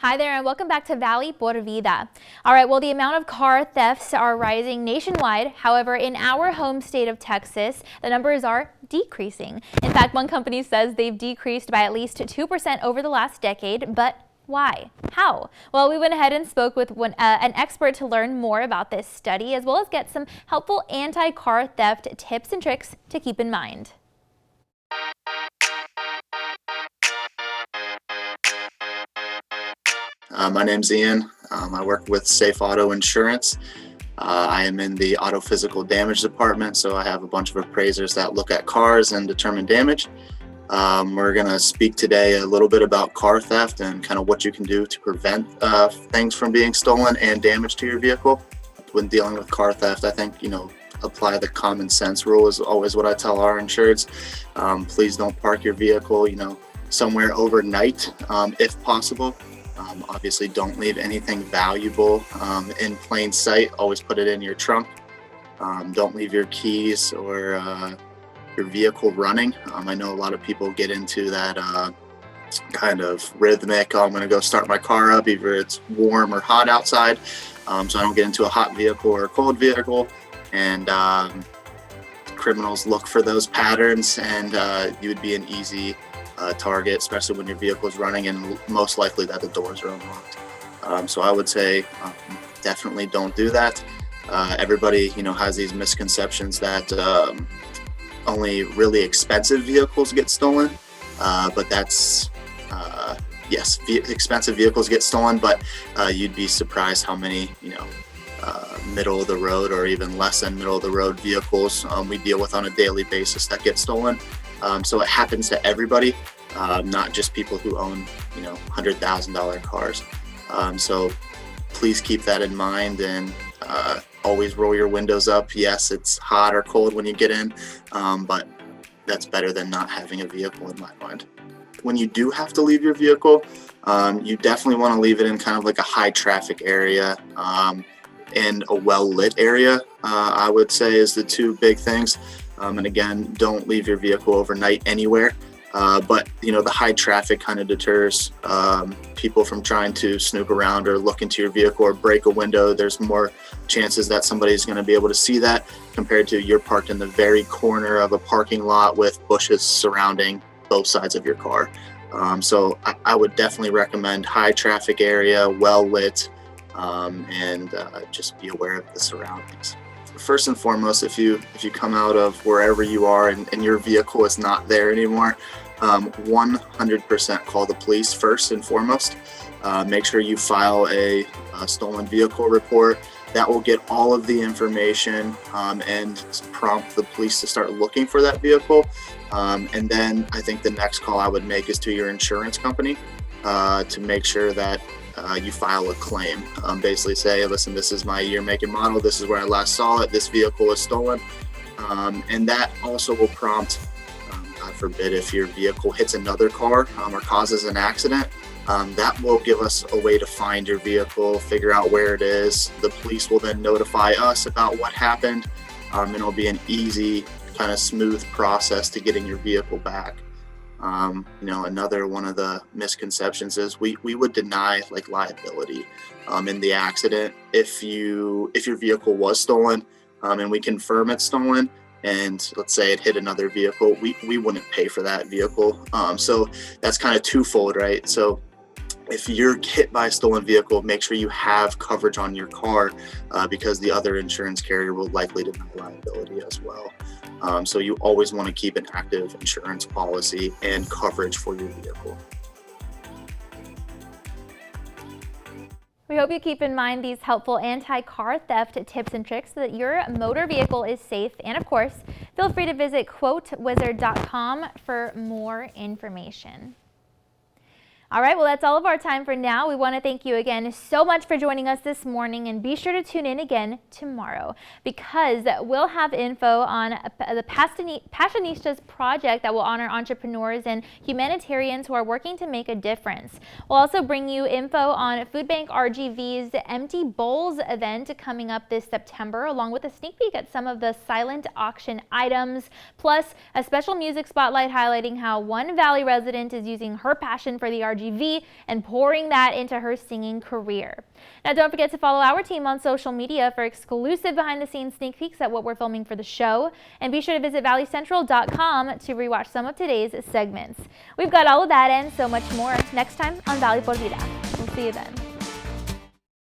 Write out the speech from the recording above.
Hi there and welcome back to Valley por Vida. All right, well, the amount of car thefts are rising nationwide. However, in our home state of Texas, the numbers are decreasing. In fact, one company says they've decreased by at least 2% over the last decade, but why? How? Well, we went ahead and spoke with an expert to learn more about this study, as well as get some helpful anti-car theft tips and tricks to keep in mind. My name's Ian. I work with Safe Auto Insurance. I am in the auto physical damage department, so I have a bunch of appraisers that look at cars and determine damage. We're going to speak today a little bit about car theft and kind of what you can do to prevent things from being stolen and damage to your vehicle. When dealing with car theft, I think, apply the common sense rule is always what I tell our insureds. Please don't park your vehicle, somewhere overnight if possible. Obviously, don't leave anything valuable in plain sight. Always put it in your trunk. Don't leave your keys or your vehicle running. I know a lot of people get into that kind of rhythmic, I'm going to go start my car up, either it's warm or hot outside. So I don't get into a hot vehicle or a cold vehicle. And criminals look for those patterns, and you would be an easy target, especially when your vehicle is running and most likely that the doors are unlocked. So I would say definitely don't do that. Everybody, has these misconceptions that only really expensive vehicles get stolen, but that's yes, expensive vehicles get stolen, but you'd be surprised how many, middle of the road or even less than middle of the road vehicles we deal with on a daily basis that get stolen. So it happens to everybody, not just people who own, $100,000 cars. So please keep that in mind and always roll your windows up. Yes, it's hot or cold when you get in, but that's better than not having a vehicle in my mind. When you do have to leave your vehicle, you definitely want to leave it in kind of like a high traffic area and a well-lit area, I would say is the two big things. And again, don't leave your vehicle overnight anywhere. But the high traffic kind of deters people from trying to snoop around or look into your vehicle or break a window. There's more chances that somebody's going to be able to see that compared to you're parked in the very corner of a parking lot with bushes surrounding both sides of your car. So I would definitely recommend high traffic area, well lit, and just be aware of the surroundings. First and foremost, if you come out of wherever you are and your vehicle is not there anymore, 100% call the police first and foremost. Make sure you file a stolen vehicle report. That will get all of the information and prompt the police to start looking for that vehicle. And then I think the next call I would make is to your insurance company to make sure that you file a claim. Basically say, listen, this is my year, make, and model. This is where I last saw it. This vehicle was stolen. And that also will prompt, God forbid, if your vehicle hits another car or causes an accident, that will give us a way to find your vehicle, figure out where it is. The police will then notify us about what happened. And it'll be an easy, kind of smooth process to getting your vehicle back. Another one of the misconceptions is we would deny liability in the accident if your vehicle was stolen and we confirm it's stolen and let's say it hit another vehicle, we wouldn't pay for that vehicle. So that's kind of twofold, right? So if you're hit by a stolen vehicle, make sure you have coverage on your car because the other insurance carrier will likely deny liability as well. So you always want to keep an active insurance policy and coverage for your vehicle. We hope you keep in mind these helpful anti-car theft tips and tricks so that your motor vehicle is safe. And of course, feel free to visit quotewizard.com for more information. All right, well, that's all of our time for now. We want to thank you again so much for joining us this morning, and be sure to tune in again tomorrow because we'll have info on the Passionistas project that will honor entrepreneurs and humanitarians who are working to make a difference. We'll also bring you info on Food Bank RGV's Empty Bowls event coming up this September, along with a sneak peek at some of the silent auction items, plus a special music spotlight highlighting how one Valley resident is using her passion for the RGV RGV and pouring that into her singing career. Now, don't forget to follow our team on social media for exclusive behind-the-scenes sneak peeks at what we're filming for the show. And be sure to visit valleycentral.com to rewatch some of today's segments. We've got all of that and so much more next time on Valley por Vida. We'll see you then.